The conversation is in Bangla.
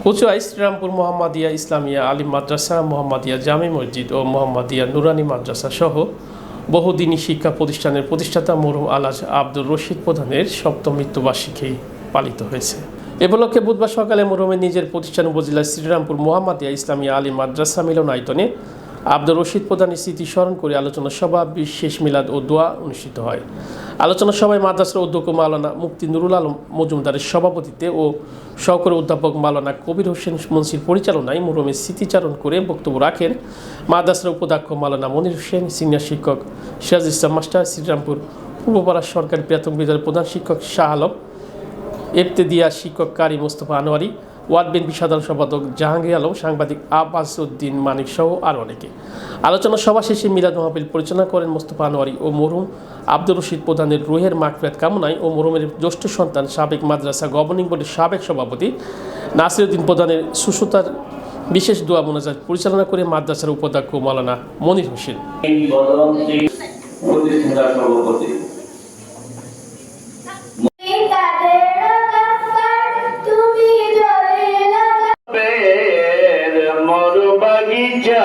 কচুয়ায় শ্রীরামপুর মোহাম্মদিয়া ইসলামিয়া আলিম মাদ্রাসা, মোহাম্মদিয়া জামে মসজিদ ও মোহাম্মদিয়া নুরানি মাদ্রাসা সহ বহুদিনী শিক্ষা প্রতিষ্ঠানের প্রতিষ্ঠাতা মরহুম আলহাজ আব্দুর রশিদ প্রধানের সপ্তম মৃত্যুবার্ষিকী পালিত হয়েছে। এ উপলক্ষে বুধবার সকালে মরহুমের নিজের প্রতিষ্ঠান উপজেলার শ্রীরামপুর মোহাম্মদিয়া ইসলামিয়া আলিম মাদ্রাসা মিলনায়তনে আব্দুর রশিদ প্রধানের স্মৃতি স্মরণ করে আলোচনা সভা, বিশেষ মিলাদ ও দোয়া অনুষ্ঠিত হয়। আলোচনা সভায় মাদ্রাসার অধ্যক্ষ মাওলানা মুফতি নুরুল আলম মজুমদারের সভাপতিত্বে ও সহকারী অধ্যাপক মাওলানা কবির হোসেন মুন্সির পরিচালনায় মরহুমের স্মৃতিচারণ করে বক্তব্য রাখেন মাদ্রাসার উপাধ্যক্ষ মাওলানা মনির হোসেন, সিনিয়র শিক্ষক সিরাজ ইসলাম মাস্টার, শ্রীরামপুর পূর্বপাড়া সরকারি প্রাথমিক বিদ্যালয়ের প্রধান শিক্ষক শাহ আলম, ইবতেদিয়া শিক্ষক কারি মোস্তফা আনোয়ারি, ওয়ার্ড বিএনপি সাধারণ সম্পাদক জাহাঙ্গীর আলম, সাংবাদিক আব্বাস উদ্দিন মানিক সহ আরও অনেকে। আলোচনা সভা শেষে মিলাদ মাহফিল পরিচালনা করেন মোস্তফা আনোয়ারি ও মরহুম আব্দুর রশিদ প্রধানের রুহের মাগফিরাত কামনায় ও মরহুমের জ্যেষ্ঠ সন্তান সাবেক মাদ্রাসা গভর্নিং বোর্ডের সাবেক সভাপতি নাসিরউদ্দিন প্রধানের সুস্থতার বিশেষ দোয়া মোনাজাত পরিচালনা করে মাদ্রাসার উপাধ্যক্ষ মাওলানা মনির হোসেন। বাগিচা